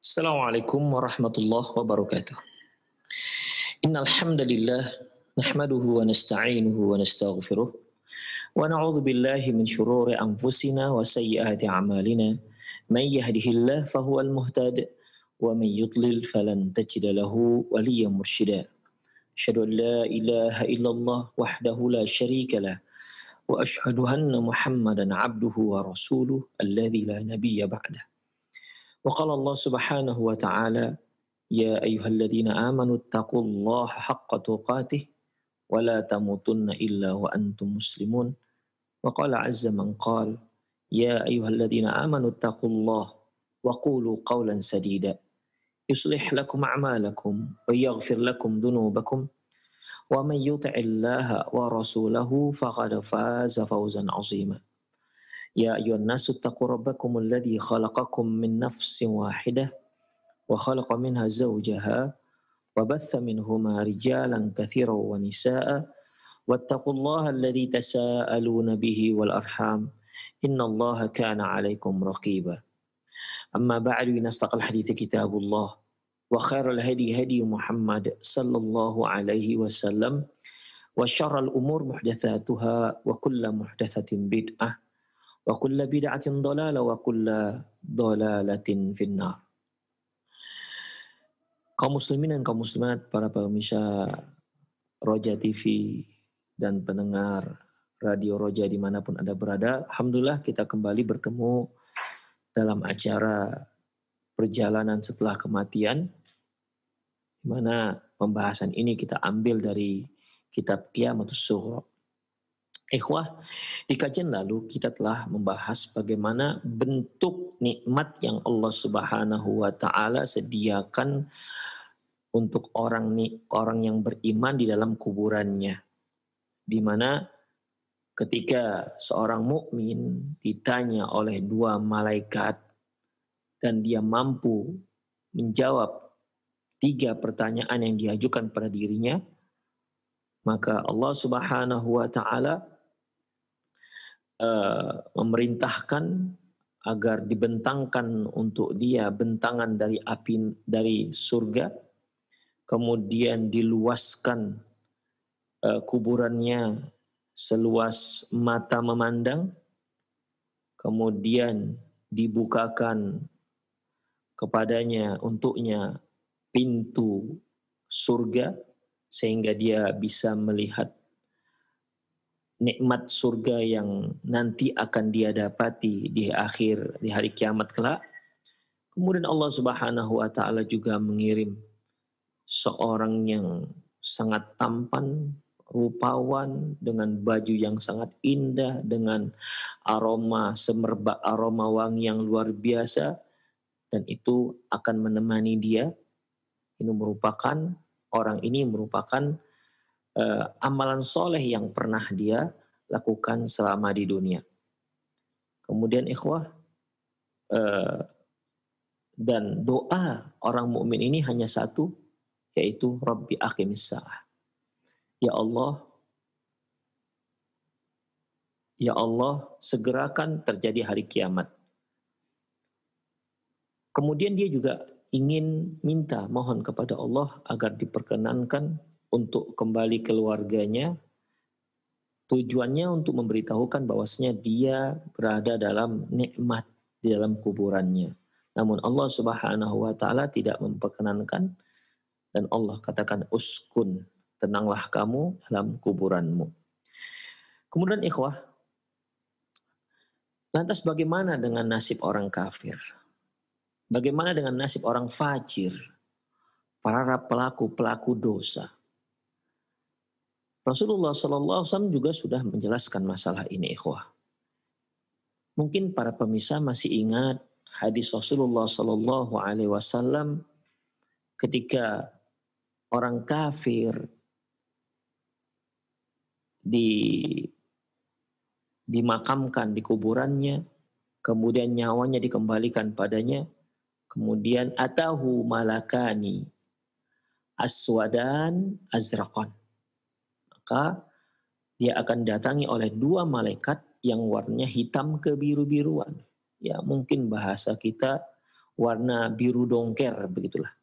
Assalamualaikum warahmatullahi wabarakatuh. Innal hamdalillah nahmaduhu wa nasta'inuhu wa nastaghfiruh wa na'udzu billahi min shururi anfusina wa sayyiati a'malina. May yahdihillahu fahuwal muhtadi wa may yudlil falan tajida lahu waliyyan mursyida. Asyhadu an la ilaha illallah wahdahu la syarika lah wa asyhadu anna Muhammadan 'abduhu wa rasuluh alladzi la nabiyya ba'dah. Wa qala Allah Subhanahu wa ta'ala, ya ayyuhalladzina amanu taqullaha haqqa tuqatih wa la tamutunna illa wa antum muslimun. Wa qala azza man qala, ya ayyuhalladzina amanu taqullaha wa qulu qawlan sadida yuslih lakum a'malakum wa yaghfir lakum dhunubakum wa man yuti'illaha wa rasulahu faqad faza fawzan 'azima. Ya ayyuhan nasu taqu rabbakum alladhi khalaqakum min nafsin wahidah wa khalaqa minha zawjaha wa batha minhuma rijalan katsiran wa nisaa'a wattaqullaha alladhi tasaaluna bihi wal arham innallaha kana 'alaikum raqiba. Amma ba'du, nastaqal hadithi kitabullah wa khairal hadi hadi Muhammad sallallahu alaihi wasallam wa syarrul umur muhdatsatuha wa kullu muhdatsatin bid'ah wa kullu bid'atin dhalalah wa kullu dhalalatin finnar. Kaum muslimin dan kaum muslimat, para pemirsa Roja TV dan pendengar Radio Roja dimanapun Anda berada, alhamdulillah kita kembali bertemu dalam acara perjalanan setelah kematian, di mana pembahasan ini kita ambil dari kitab Qiyamatus Sughra. Ikhwah, di kajian lalu kita telah membahas bagaimana bentuk nikmat yang Allah Subhanahu wa taala sediakan untuk orang yang beriman di dalam kuburannya. Di mana ketika seorang mukmin ditanya oleh dua malaikat dan dia mampu menjawab 3 pertanyaan yang diajukan pada dirinya, maka Allah Subhanahu wa taala memerintahkan agar dibentangkan untuk dia bentangan dari api dari surga, kemudian diluaskan kuburannya seluas mata memandang, kemudian dibukakan kepadanya untuknya pintu surga sehingga dia bisa melihat nikmat surga yang nanti akan dia dapati di hari kiamat kelak. Kemudian Allah Subhanahu wa taala juga mengirim seorang yang sangat tampan, rupawan, dengan baju yang sangat indah, dengan aroma semerbak aroma wangi yang luar biasa, dan itu akan menemani dia. Orang ini merupakan amalan soleh yang pernah dia lakukan selama di dunia. Kemudian ikhwah, dan doa orang mukmin ini hanya satu, yaitu Rabbi aqimis sa'ah. Ya Allah, segerakan terjadi hari kiamat. Kemudian dia juga ingin mohon kepada Allah agar diperkenankan untuk kembali keluarganya, tujuannya untuk memberitahukan bahwasanya dia berada dalam nikmat di dalam kuburannya. Namun Allah Subhanahu wa taala tidak memperkenankan, dan Allah katakan uskun, tenanglah kamu dalam kuburanmu. Kemudian ikhwah, lantas bagaimana dengan nasib orang kafir? Bagaimana dengan nasib orang fajir? Para pelaku dosa. Rasulullah SAW juga sudah menjelaskan masalah ini, ikhwah. Mungkin para pemirsa masih ingat hadis Rasulullah SAW ketika orang kafir dimakamkan di kuburannya, kemudian nyawanya dikembalikan padanya, kemudian atahu malakani aswadan azraqan. Maka dia akan datangi oleh 2 malaikat yang warnanya hitam kebiru-biruan. Ya, mungkin bahasa kita warna biru dongker, begitulah.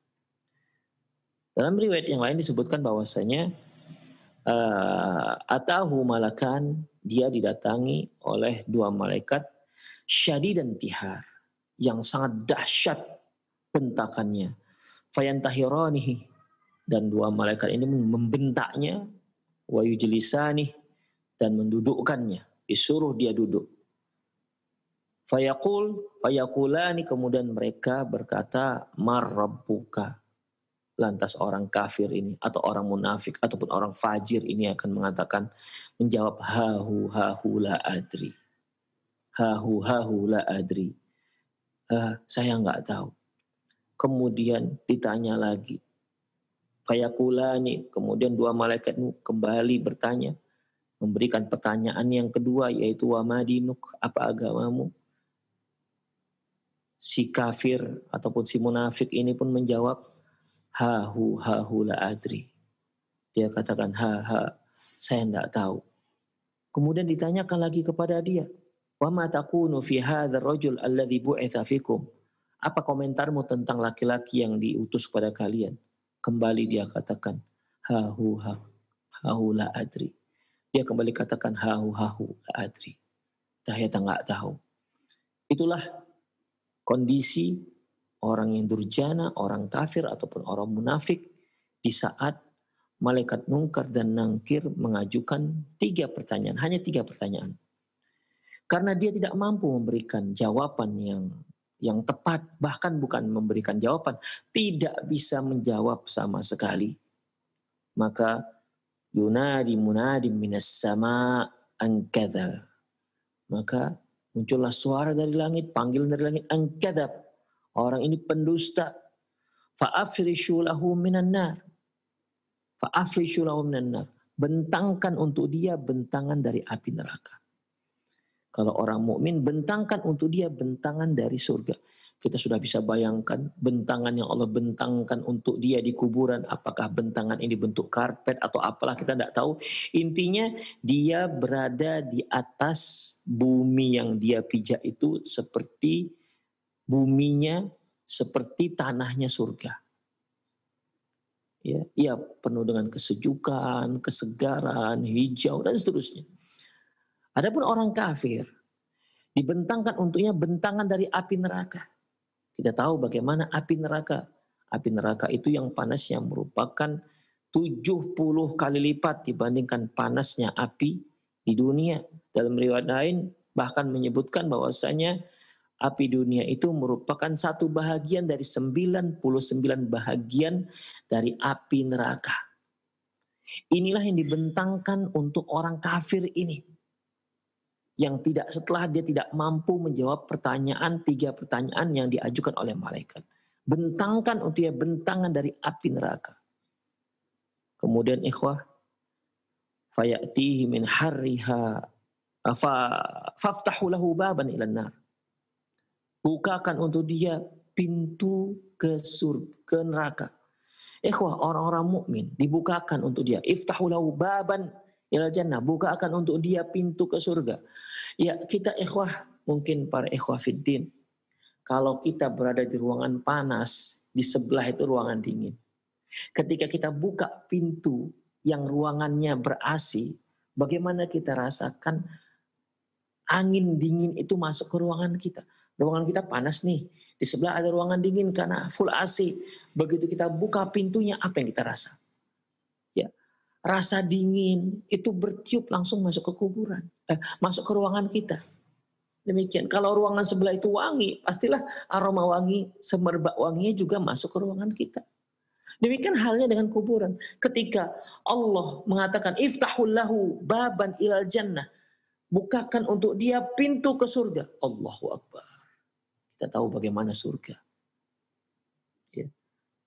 Dalam riwayat yang lain disebutkan bahwasanya atahu malakan, dia didatangi oleh dua malaikat syadidan tihar, yang sangat dahsyat bentakannya. Fayantahiranihi, dan dua malaikat ini membentaknya, wa yujlisani, dan mendudukkannya, disuruh dia duduk. Fayakulani, kemudian mereka berkata, mar rabbuka. Lantas orang kafir ini atau orang munafik ataupun orang fajir ini akan mengatakan, menjawab, hahu la adri. Hahu la adri. Saya nggak tahu. Kemudian ditanya lagi. Fayakulani, kemudian dua malaikat kembali bertanya, memberikan pertanyaan yang kedua, yaitu wa madinuk, apa agamamu? Si kafir ataupun si munafik ini pun menjawab, hahu la adri. Dia katakan, saya tidak tahu. Kemudian ditanyakan lagi kepada dia, wa ma takunu fi hadzal rajul alladzi bu'itsa fikum. Apa komentarmu tentang laki-laki yang diutus kepada kalian? Kembali dia katakan, hahu la adri. Dia kembali katakan, hahu la adri. Saya tidak tahu. Itulah kondisi orang yang durjana, orang kafir ataupun orang munafik di saat malaikat Munkar dan Nakir mengajukan 3 pertanyaan, hanya 3 pertanyaan. Karena dia tidak mampu memberikan jawaban yang tepat, bahkan bukan memberikan jawaban, tidak bisa menjawab sama sekali. Maka yunadi munadim minas sama angkadzab. Maka muncullah suara dari langit, panggilan dari langit, angkadzab. Orang ini pendusta. Fa'afrishu lahu minan nar. Fa'afrishu lahu minan nar. Bentangkan untuk dia bentangan dari api neraka. Kalau orang mukmin, bentangkan untuk dia bentangan dari surga. Kita sudah bisa bayangkan bentangan yang Allah bentangkan untuk dia di kuburan. Apakah bentangan ini bentuk karpet atau apalah, kita tidak tahu. Intinya dia berada di atas bumi yang dia pijak itu seperti buminya, seperti tanahnya surga. Ya, ia penuh dengan kesejukan, kesegaran, hijau, dan seterusnya. Adapun orang kafir, dibentangkan untuknya bentangan dari api neraka. Kita tahu bagaimana api neraka. Api neraka itu yang panasnya merupakan 70 kali lipat dibandingkan panasnya api di dunia. Dalam riwayat lain bahkan menyebutkan bahwasanya api dunia itu merupakan 1 bahagian dari 99 bahagian dari api neraka. Inilah yang dibentangkan untuk orang kafir ini. Yang setelah dia tidak mampu menjawab 3 pertanyaan yang diajukan oleh malaikat. Bentangkan untuk dia bentangan dari api neraka. Kemudian ikhwah, fayatihi min harriha faftahu lahu baban ilan nar. Bukakan untuk dia pintu ke neraka. Ikhwah, orang-orang mukmin dibukakan untuk dia. Iftahu lahu baban ilal jannah, bukakan untuk dia pintu ke surga. Ya, kita ikhwah, mungkin para ikhwah fiddin, kalau kita berada di ruangan panas, di sebelah itu ruangan dingin. Ketika kita buka pintu yang ruangannya ber-AC, bagaimana kita rasakan angin dingin itu masuk ke ruangan kita. Ruangan kita panas nih, di sebelah ada ruangan dingin karena full AC. Begitu kita buka pintunya, apa yang kita rasa? Ya, rasa dingin itu bertiup langsung masuk ke kuburan, masuk ke ruangan kita. Demikian. Kalau ruangan sebelah itu wangi, pastilah aroma wangi, semerbak wanginya juga masuk ke ruangan kita. Demikian halnya dengan kuburan. Ketika Allah mengatakan iftahul lahu baban ilal jannah, bukakan untuk dia pintu ke surga. Allahu Akbar. Kita tahu bagaimana surga. Ya.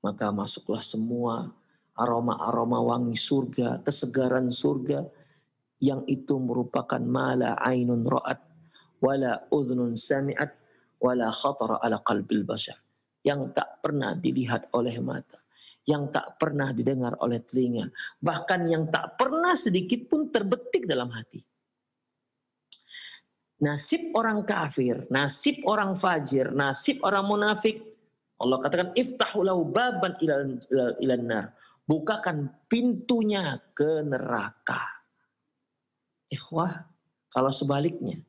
Maka masuklah semua aroma-aroma wangi surga, kesegaran surga, yang itu merupakan mala ainun ra'at, wala udhunun sami'at, wala khatara ala qalbil bashar. Yang tak pernah dilihat oleh mata, yang tak pernah didengar oleh telinga, bahkan yang tak pernah sedikit pun terbetik dalam hati. Nasib orang kafir, nasib orang fajir, nasib orang munafik Allah katakan iftahu lahu baban ilan nar. Bukakan pintunya ke neraka. Ikhwah, kalau sebaliknya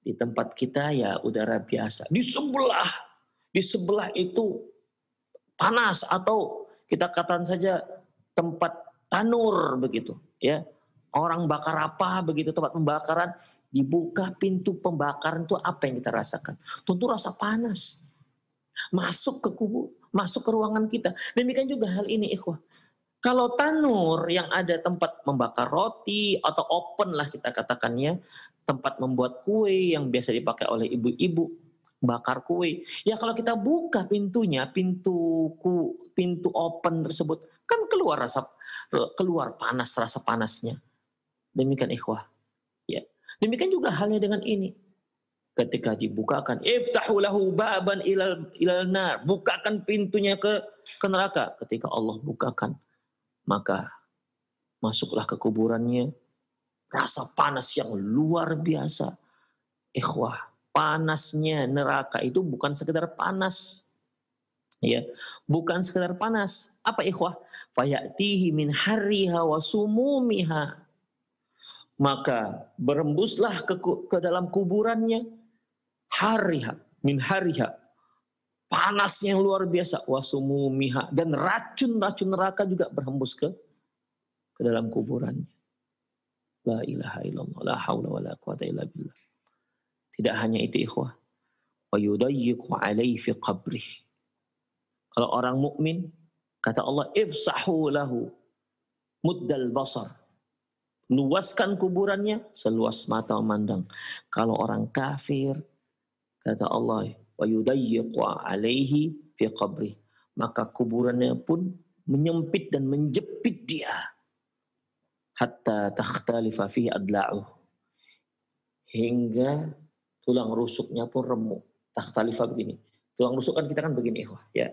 di tempat kita ya udara biasa. Di sebelah itu panas atau kita katakan saja tempat tanur begitu, ya. Orang bakar apa begitu tempat pembakaran, dibuka pintu pembakaran itu apa yang kita rasakan? Tentu rasa panas. Masuk ke kubur, masuk ke ruangan kita. Demikian juga hal ini ikhwah. Kalau tanur yang ada tempat membakar roti atau open lah kita katakannya, tempat membuat kue yang biasa dipakai oleh ibu-ibu, bakar kue. Ya kalau kita buka pintunya, pintu open tersebut, kan keluar panas, rasa panasnya. Demikian ikhwah. Ya. Demikian juga halnya dengan ini. Ketika dibukakan, iftahu lahu baban ilal nar, bukakan pintunya ke neraka. Ketika Allah bukakan, maka masuklah ke kuburannya, rasa panas yang luar biasa. Ikhwah, panasnya neraka itu bukan sekedar panas. Ya, bukan sekedar panas. Apa ikhwah? Fayatihi min harriha wa sumumiha. Maka berembuslah ke dalam kuburannya harriha, min harriha. Panasnya yang luar biasa, wasumumiha, dan racun-racun neraka juga berhembus ke dalam kuburannya. La ilaha illallah, la haula wa la quwata illa billah. Tidak hanya itu ikhwah, wa yudayyiqu alaihi fi qabrih. Kalau orang mukmin, kata Allah, ifsahu lahu muddal basar. Luaskan kuburannya seluas mata memandang. Kalau orang kafir, kata Allah, wa yudayyiqu alaihi fi qabri, maka kuburannya pun menyempit dan menjepit dia hatta takhtalifa fihi adla'uh, hingga tulang rusuknya pun remuk. Takhtalifa begini, tulang rusuk kan kita kan begini ikhwah, ya,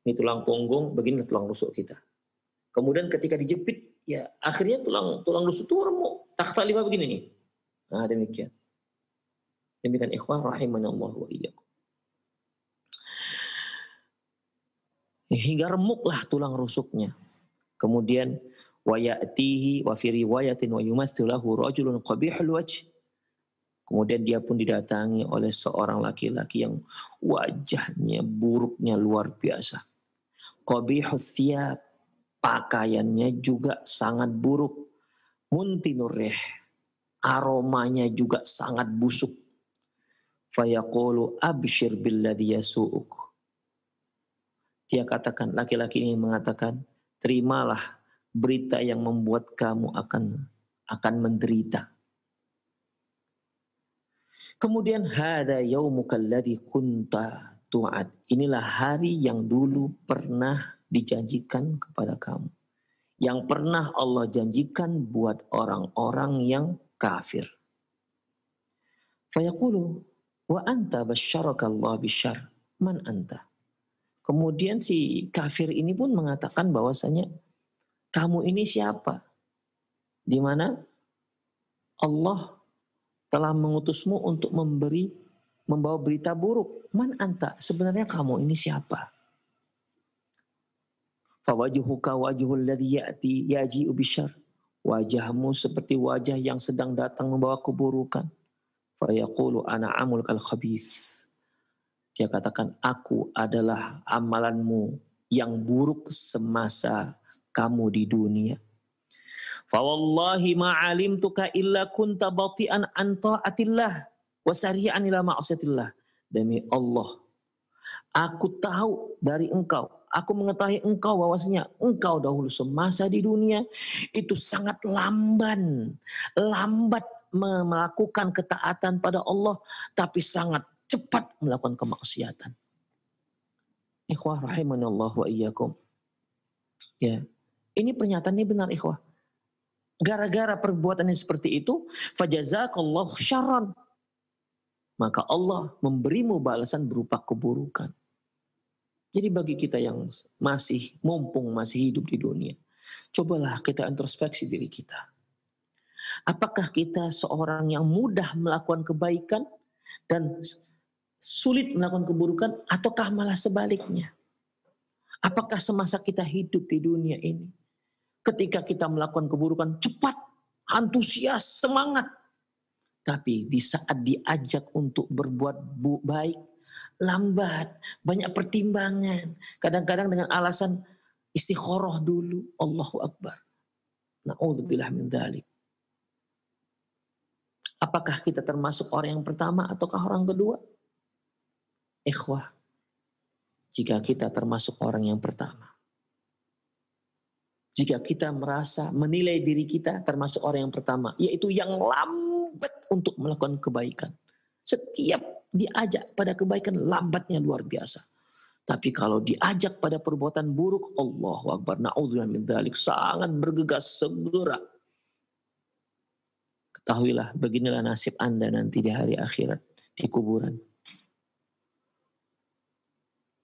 ini tulang punggung, begini tulang rusuk kita. Kemudian ketika dijepit, ya akhirnya tulang rusuk itu remuk. Takhtalifa begini nih. Nah demikian ikhwah rahimanallah wa iyyakum. Hingga remuklah tulang rusuknya. Kemudian wa ya'tihi wa fi riwayatin wa yumathilahu rajulun qabihul wajh. Kemudian dia pun didatangi oleh seorang laki-laki yang wajahnya buruknya luar biasa. Qabihul thiyab, pakaiannya juga sangat buruk. Muntinur rih, aromanya juga sangat busuk. Fayaqulu abshir billadhi yasu'uk. Dia katakan, laki-laki ini mengatakan, terimalah berita yang membuat kamu akan menderita. Kemudian hada yaumuka alladhi kunta tu'ad. Inilah hari yang dulu pernah dijanjikan kepada kamu. Yang pernah Allah janjikan buat orang-orang yang kafir. Fayaqulu wa anta basyaraka Allah bisyar. Man anta? Kemudian si kafir ini pun mengatakan bahwasanya kamu ini siapa? Di mana Allah telah mengutusmu untuk membawa berita buruk. Man anta? Sebenarnya kamu ini siapa? Fawajuhuka wajhul ladzi ya'ti yaji'u bisyar. Wajahmu seperti wajah yang sedang datang membawa keburukan. Fayaqulu ana amul kal khabith. Dia katakan, aku adalah amalanmu yang buruk semasa kamu di dunia. Fa wallahi ma alimtuka illa kunta bati'an an ta'atillah wa sari'an ila ma'siyatillah. Demi Allah, aku tahu dari engkau, aku mengetahui engkau bahwasanya engkau dahulu semasa di dunia itu sangat lambat melakukan ketaatan pada Allah, tapi sangat cepat melakukan kemaksiatan. Ikhwah rahimanallah wa iyyakum. Ya, ini pernyataannya benar ikhwah. Gara-gara perbuatan yang seperti itu, fajazakallahu syarran, maka Allah memberimu balasan berupa keburukan. Jadi bagi kita yang mumpung masih hidup di dunia, cobalah kita introspeksi diri kita. Apakah kita seorang yang mudah melakukan kebaikan dan sulit melakukan keburukan, ataukah malah sebaliknya? Apakah semasa kita hidup di dunia ini, ketika kita melakukan keburukan, cepat, antusias, semangat. Tapi di saat diajak untuk berbuat baik, lambat, banyak pertimbangan. Kadang-kadang dengan alasan istikharah dulu, Allahu Akbar. Na'udzubillah min dzalik. Apakah kita termasuk orang yang pertama ataukah orang kedua? Ikhwah, jika kita termasuk orang yang pertama, jika kita merasa menilai diri kita termasuk orang yang pertama, yaitu yang lambat untuk melakukan kebaikan. Setiap diajak pada kebaikan lambatnya luar biasa. Tapi kalau diajak pada perbuatan buruk, Allahu Akbar, na'udzubillah min dzalik, sangat bergegas segera. Ketahuilah, beginilah nasib Anda nanti di hari akhirat, di kuburan.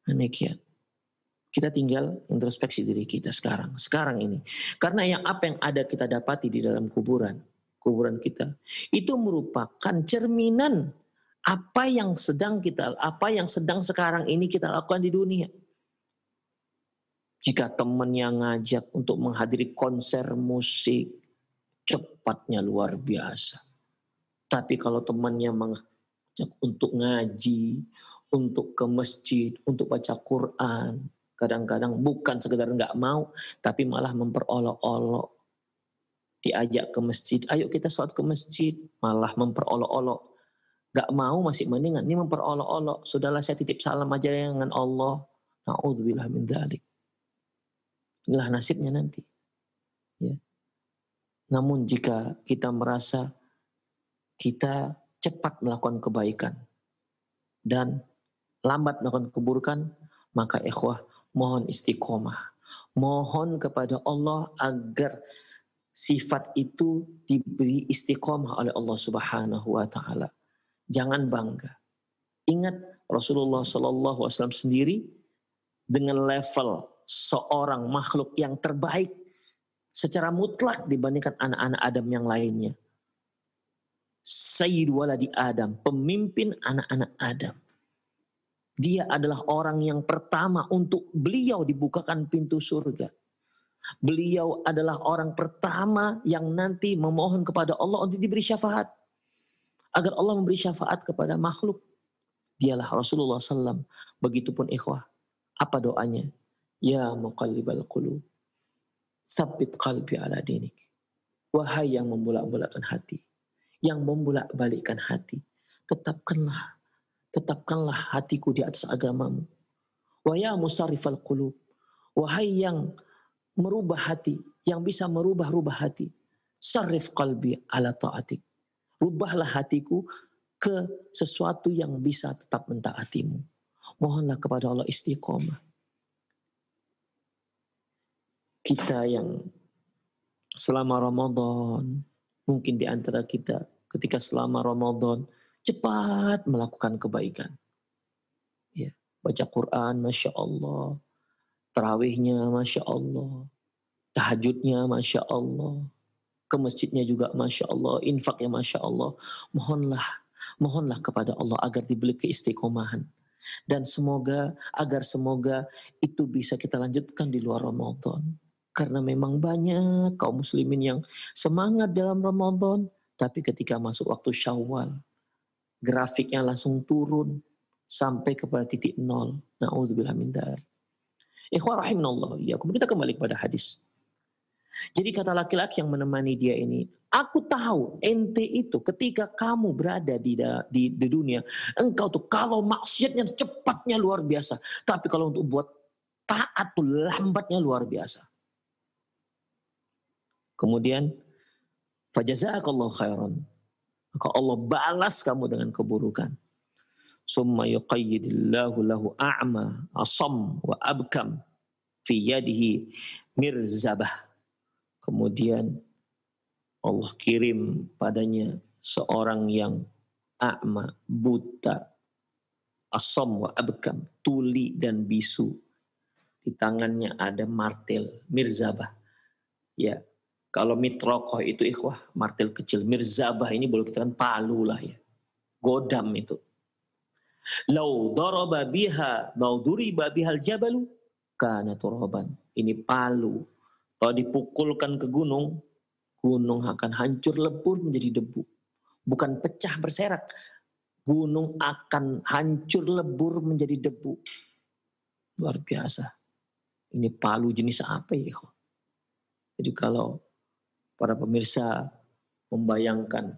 Demikian. Kita tinggal introspeksi diri kita sekarang ini. Karena apa yang ada kita dapati di dalam kuburan kita, itu merupakan cerminan apa yang sedang sekarang ini kita lakukan di dunia. Jika temannya ngajak untuk menghadiri konser musik, cepatnya luar biasa. Tapi kalau temannya mengajak untuk ngaji, untuk ke masjid, untuk baca Quran, kadang-kadang bukan sekedar nggak mau, tapi malah memperolok-olok. Diajak ke masjid, ayo kita sholat ke masjid, malah memperolok-olok. Gak mau masih mendingan, ini memperolok-olok. Sudahlah saya titip salam aja dengan Allah. Na'udzubillah min dzalik. Inilah nasibnya nanti. Ya. Namun jika kita merasa kita cepat melakukan kebaikan dan lambat melakukan keburukan, maka ikhwah, mohon istiqomah. Mohon kepada Allah agar sifat itu diberi istiqomah oleh Allah Subhanahu wa taala. Jangan bangga. Ingat Rasulullah SAW sendiri dengan level seorang makhluk yang terbaik secara mutlak dibandingkan anak-anak Adam yang lainnya. Sayyid waladi Adam, pemimpin anak-anak Adam. Dia adalah orang yang pertama untuk beliau dibukakan pintu surga. Beliau adalah orang pertama yang nanti memohon kepada Allah untuk diberi syafaat. Agar Allah memberi syafaat kepada makhluk. Dialah Rasulullah SAW. Begitupun ikhwah. Apa doanya? Ya muqallibal qulub, tsabbit qalbi ala dinik. Wahai yang membolak-balikkan hati, yang membolak-balikkan hati, tetapkanlah hatiku di atas agamamu. Wa ya musarrifal qulub, wahai yang merubah hati, yang bisa merubah hati, sarrif qalbi ala ta'atik. Rubahlah hatiku ke sesuatu yang bisa tetap mentaatimu. Mohonlah kepada Allah istiqomah. Kita yang selama Ramadan, mungkin di antara kita ketika selama Ramadan cepat melakukan kebaikan. Ya, baca Quran, Masya Allah. Tarawihnya, Masya Allah. Tahajudnya, Masya Allah. Ke masjidnya juga Masya Allah, infaknya Masya Allah. Mohonlah kepada Allah agar diberi keistiqomahan. Dan semoga itu bisa kita lanjutkan di luar Ramadan. Karena memang banyak kaum muslimin yang semangat dalam Ramadan, tapi ketika masuk waktu Syawal, grafiknya langsung turun sampai kepada titik nol. Na'udzubillah min dzalik. Ikhwah rahimanallah, kita kembali kepada hadis. Jadi kata laki-laki yang menemani dia ini, aku tahu ente itu ketika kamu berada di dunia, engkau tuh kalau maksiatnya cepatnya luar biasa, tapi kalau untuk buat taat tuh lambatnya luar biasa. Kemudian fajazakallahu khairan, maka Allah balas kamu dengan keburukan. Summa yuqayyidillahu lahu a'ma asam wa abkam fi yadihi mirzabah. Kemudian Allah kirim padanya seorang yang a'ma, buta, asam wa abkam, tuli dan bisu. Di tangannya ada martil, mirzabah. Ya, kalau mitrokoh itu ikhwah, martil kecil. Mirzabah ini boleh kita kan palu lah ya. Godam itu. Lau duriba bihal jabalu kana turaban. Ini palu. Kalau dipukulkan ke gunung, gunung akan hancur lebur menjadi debu. Bukan pecah berserak. Gunung akan hancur lebur menjadi debu. Luar biasa. Ini palu jenis apa ya? Jadi kalau para pemirsa membayangkan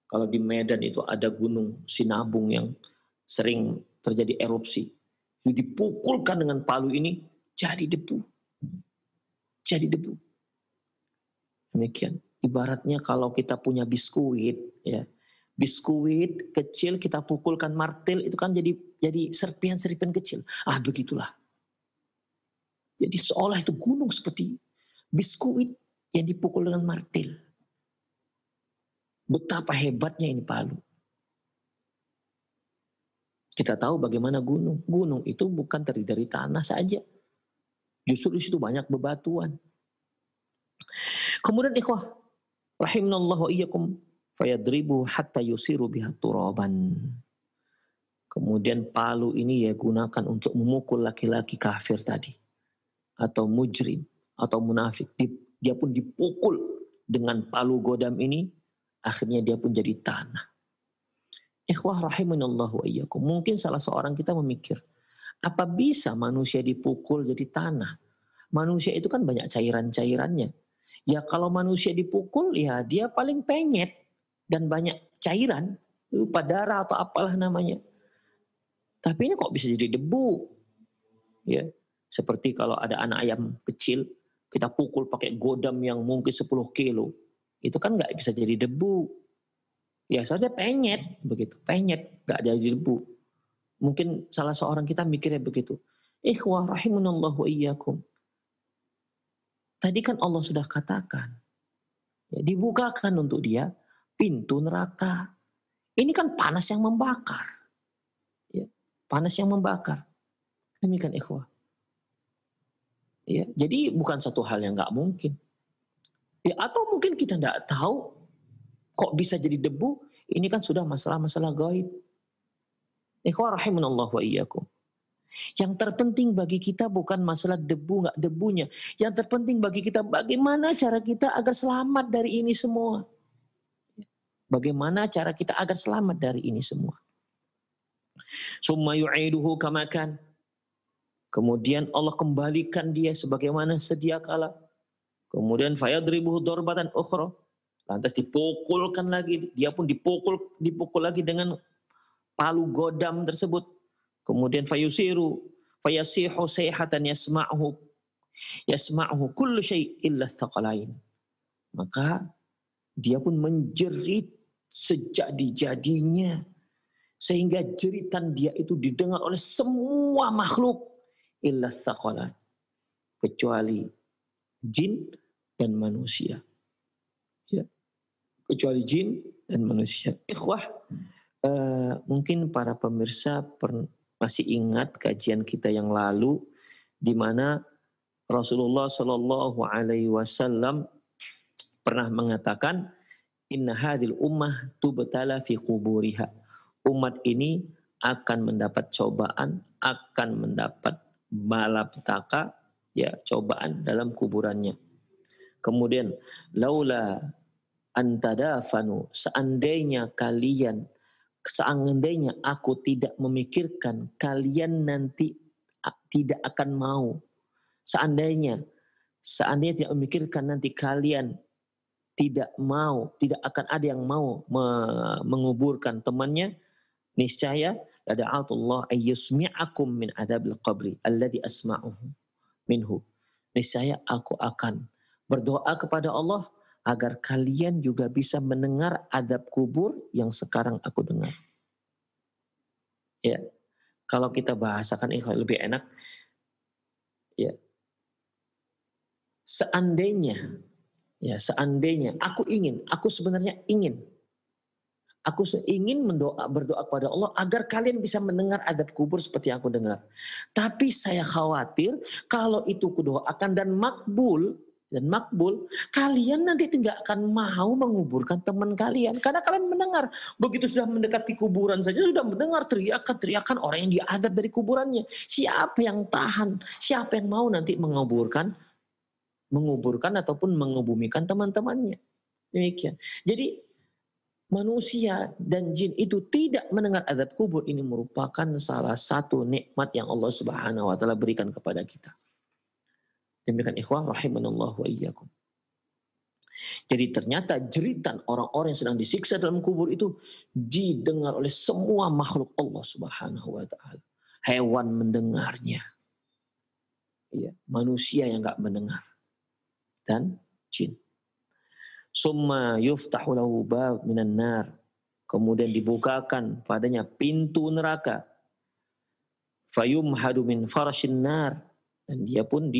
kalau di Medan itu ada gunung Sinabung yang sering terjadi erupsi. Itu dipukulkan dengan palu ini jadi debu. Jadi debu. Demikian. Ibaratnya kalau kita punya biskuit, ya, biskuit kecil kita pukulkan martil itu kan jadi serpihan-serpihan kecil. Begitulah. Jadi seolah itu gunung seperti biskuit yang dipukul dengan martil. Betapa hebatnya ini palu. Kita tahu bagaimana gunung. Gunung itu bukan terdiri dari tanah saja. Justru di situ banyak bebatuan. Kemudian ikhwah, rahimanallahu wa iyyakum, fayadribu hatta yusiru biha turaban. Kemudian palu ini ya gunakan untuk memukul laki-laki kafir tadi. Atau mujrim, atau munafik. Dia pun dipukul dengan palu godam ini, akhirnya dia pun jadi tanah. Ikhwah rahimanallahu wa iyyakum. Mungkin salah seorang kita memikir, apa bisa manusia dipukul jadi tanah? Manusia itu kan banyak cairan-cairannya. Ya kalau manusia dipukul ya dia paling penyet dan banyak cairan, lupa darah atau apalah namanya. Tapi ini kok bisa jadi debu? Ya, seperti kalau ada anak ayam kecil, kita pukul pakai godam yang mungkin 10 kilo. Itu kan nggak bisa jadi debu. Ya saja penyet, begitu. Penyet, nggak jadi debu. Mungkin salah seorang kita mikirnya begitu. Ikhwah rahimanallahu wa iyyakum. Tadi kan Allah sudah katakan, ya, dibukakan untuk dia pintu neraka. Ini kan panas yang membakar. Ya, panas yang membakar. Demikian ikhwah. Ya, jadi bukan satu hal yang nggak mungkin. Ya, atau mungkin kita nggak tahu kok bisa jadi debu. Ini kan sudah masalah-masalah gaib. Ikhwah rahimanallahu wa iyyakum. Yang terpenting bagi kita bukan masalah debu nggak debunya. Yang terpenting bagi kita bagaimana cara kita agar selamat dari ini semua. Bagaimana cara kita agar selamat dari ini semua. Summa yu'iduhu kama kan. Kemudian Allah kembalikan dia sebagaimana sedia kala. Kemudian fayadribuhu darbatan ukhra. Lantas dipukulkan lagi. Dia pun dipukul lagi dengan palu godam tersebut. Kemudian fayusiru fayasihu sayhatan yasma'uhu kullu syai' illa thaqalain. Maka dia pun menjerit sejadi-jadinya sehingga jeritan dia itu didengar oleh semua makhluk illa thaqalain, kecuali jin dan manusia. Ya. Kecuali jin dan manusia. Ikhwah, mungkin para pemirsa masih ingat kajian kita yang lalu di mana Rasulullah Shallallahu Alaihi Wasallam pernah mengatakan inna hadil ummah tubtala fi quburiha. Umat ini akan mendapat cobaan, akan mendapat malapetaka, ya cobaan dalam kuburannya. Kemudian laula antadafanu, seandainya aku tidak memikirkan kalian nanti tidak akan mau. Seandainya tidak memikirkan nanti kalian tidak mau, tidak akan ada yang mau menguburkan temannya, niscaya lada'atullah ayyusmi'akum min adzabil qabri alladhi asma'uhu minhu. Niscaya aku akan berdoa kepada Allah agar kalian juga bisa mendengar adab kubur yang sekarang aku dengar. Ya, kalau kita bahasakan ini lebih enak. Ya, seandainya aku sebenarnya ingin berdoa kepada Allah agar kalian bisa mendengar adab kubur seperti yang aku dengar. Tapi saya khawatir kalau itu kudoakan dan makbul, dan makbul, kalian nanti tidak akan mau menguburkan teman kalian. Karena kalian mendengar, begitu sudah mendekati kuburan saja sudah mendengar teriakan-teriakan orang yang diadab dari kuburannya. Siapa yang tahan? Siapa yang mau nanti menguburkan ataupun mengebumikan teman-temannya? Demikian. Jadi manusia dan jin itu tidak mendengar azab kubur, ini merupakan salah satu nikmat yang Allah Subhanahu wa taala berikan kepada kita. Demikian ikhwah rahimanallah wa iyyakum. Jadi ternyata jeritan orang-orang yang sedang disiksa dalam kubur itu didengar oleh semua makhluk Allah Subhanahu wa taala. Hewan mendengarnya. Ya, manusia yang enggak mendengar. Dan jin. Summa yuftahu lahu bab minan nar. Kemudian dibukakan padanya pintu neraka. Fayumhadu min farashin nar. Dan dia pun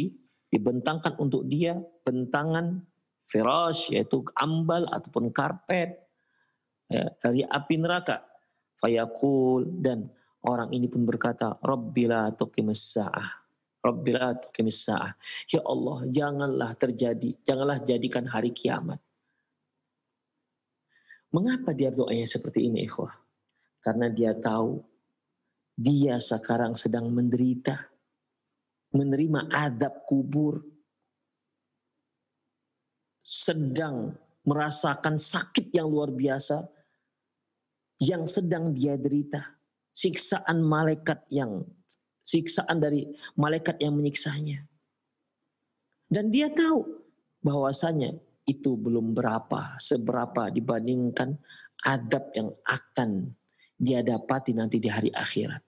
dibentangkan untuk dia bentangan firash, yaitu ambal ataupun karpet ya, dari api neraka. Fayaqul, dan orang ini pun berkata, Rabbila tuqimis sa'ah. Rabbila tuqimis sa'ah. Ya Allah, janganlah jadikan hari kiamat. Mengapa dia doanya seperti ini, ikhwah? Karena dia tahu dia sekarang sedang menderita, menerima azab kubur, sedang merasakan sakit yang luar biasa yang sedang dia derita, siksaan dari malaikat yang menyiksanya. Dan dia tahu bahwasanya itu belum seberapa dibandingkan azab yang akan dia dapati nanti di hari akhirat.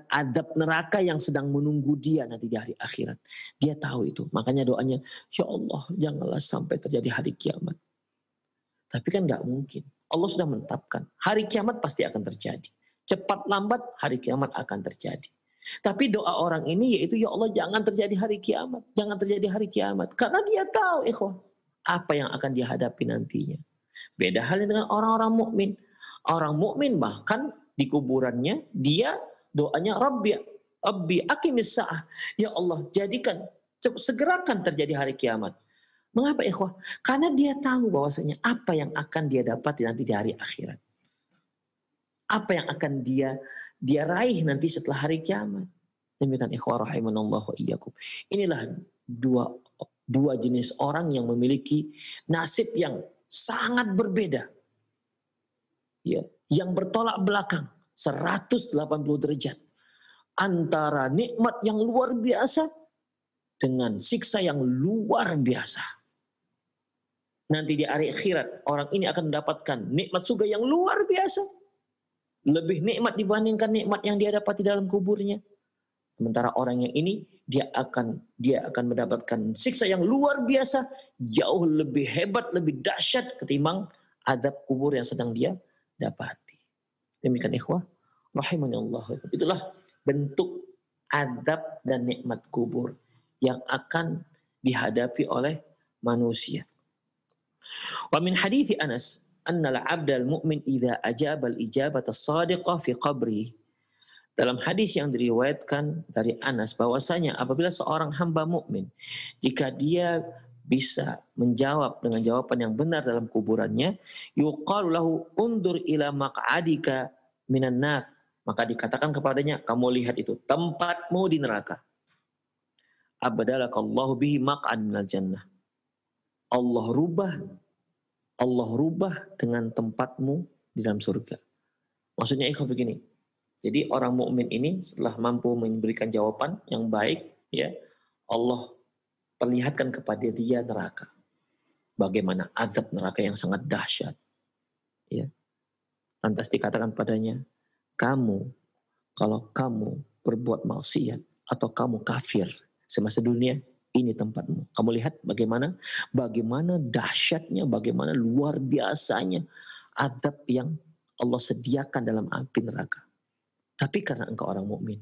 Azab neraka yang sedang menunggu dia nanti di hari akhirat. Dia tahu itu. Makanya doanya, ya Allah janganlah sampai terjadi hari kiamat. Tapi kan gak mungkin. Allah sudah menetapkan. Hari kiamat pasti akan terjadi. Cepat lambat hari kiamat akan terjadi. Tapi doa orang ini yaitu, ya Allah jangan terjadi hari kiamat. Jangan terjadi hari kiamat. Karena dia tahu ikhwah, apa yang akan dihadapi nantinya. Beda halnya dengan orang-orang mukmin. Orang mukmin bahkan di kuburannya dia doanya Rabbi aqimis sa'ah. Ya Allah, jadikan segerakan terjadi hari kiamat. Mengapa ikhwah? Karena dia tahu bahwasanya apa yang akan dia dapati nanti di hari akhirat. Apa yang akan dia raih nanti setelah hari kiamat. Demikian ikhwah rahimanallah wa iyyakum. Inilah dua jenis orang yang memiliki nasib yang sangat berbeda. Ya, yang bertolak belakang 180 derajat antara nikmat yang luar biasa dengan siksa yang luar biasa. Nanti di hari akhirat orang ini akan mendapatkan nikmat surga yang luar biasa, lebih nikmat dibandingkan nikmat yang dia dapat di dalam kuburnya. Sementara orang yang ini dia akan mendapatkan siksa yang luar biasa, jauh lebih hebat, lebih dahsyat ketimbang azab kubur yang sedang dia dapati. Demikian ikhwah rahimanallah. Itulah bentuk azab dan nikmat kubur yang akan dihadapi oleh manusia. Wa min hadithi Anas anna al-'abda al-mu'min idza ajaba al-ijabata as-sadiqah fi qabrihi. Dalam hadis yang diriwayatkan dari Anas bahwasanya apabila seorang hamba mukmin jika dia bisa menjawab dengan jawaban yang benar dalam kuburannya, yuqalu lahu undur ila maq'adika minan nar, maka dikatakan kepadanya, kamu lihat itu tempatmu di neraka. Abdalakallahu bihi maq'ad minal jannah. Allah rubah dengan tempatmu di dalam surga. Maksudnya ikhwan begini. Jadi orang mukmin ini setelah mampu memberikan jawaban yang baik, ya, Allah perlihatkan kepada dia neraka. Bagaimana azab neraka yang sangat dahsyat. Ya. Lantas dikatakan padanya, kalau kamu berbuat maksiat atau kamu kafir semasa dunia, ini tempatmu. Kamu lihat bagaimana dahsyatnya, bagaimana luar biasanya azab yang Allah sediakan dalam api neraka. Tapi karena engkau orang mukmin,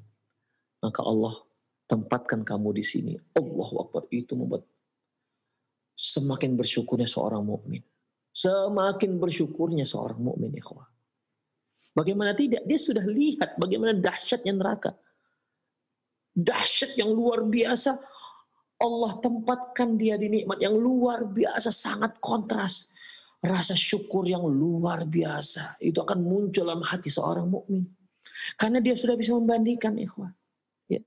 maka Allah tempatkan kamu di sini. Allahu Akbar. Itu membuat semakin bersyukurnya seorang mukmin. Semakin bersyukurnya seorang mukmin, ikhwah. Bagaimana tidak? Dia sudah lihat bagaimana dahsyatnya neraka. Dahsyat yang luar biasa. Allah tempatkan dia di nikmat yang luar biasa, sangat kontras. Rasa syukur yang luar biasa itu akan muncul dalam hati seorang mukmin. Karena dia sudah bisa membandingkan, ikhwah. Ya.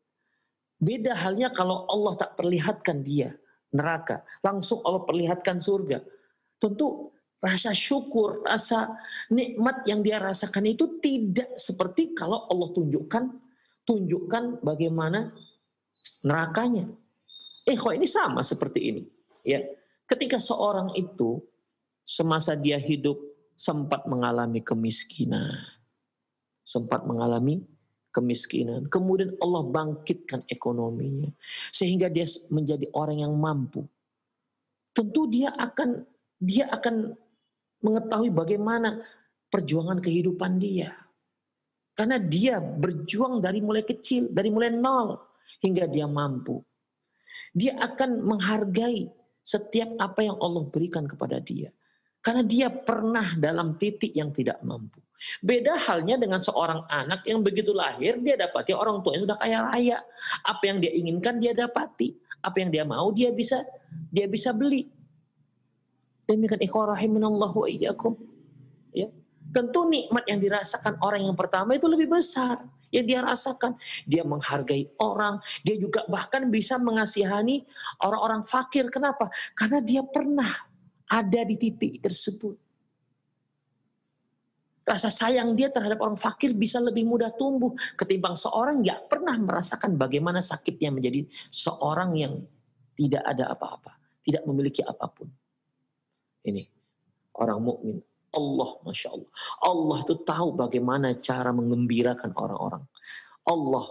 Beda halnya kalau Allah tak perlihatkan dia neraka, langsung Allah perlihatkan surga. Tentu rasa syukur, rasa nikmat yang dia rasakan itu tidak seperti kalau Allah tunjukkan bagaimana nerakanya. Ikhwah, ini sama seperti ini. Ya, ketika seorang itu semasa dia hidup sempat mengalami kemiskinan, kemudian Allah bangkitkan ekonominya, sehingga dia menjadi orang yang mampu. Tentu dia akan mengetahui bagaimana perjuangan kehidupan dia. Karena dia berjuang dari mulai kecil, dari mulai nol hingga dia mampu. Dia akan menghargai setiap apa yang Allah berikan kepada dia. Karena dia pernah dalam titik yang tidak mampu. Beda halnya dengan seorang anak yang begitu lahir, dia dapati orang tuanya sudah kaya raya. Apa yang dia inginkan dia dapati. Apa yang dia mau dia bisa beli. Demikian ikhwah rahimanallahu wa iyyakum. Ya. Tentu nikmat yang dirasakan orang yang pertama itu lebih besar. Yang dia rasakan, dia menghargai orang, dia juga bahkan bisa mengasihani orang-orang fakir. Kenapa? Karena dia pernah ada di titik tersebut. Rasa sayang dia terhadap orang fakir bisa lebih mudah tumbuh ketimbang seorang yang pernah merasakan bagaimana sakitnya menjadi seorang yang tidak ada apa-apa, tidak memiliki apapun. Ini orang mukmin. Allah, Masya Allah. Allah itu tahu bagaimana cara mengembirakan orang-orang. Allah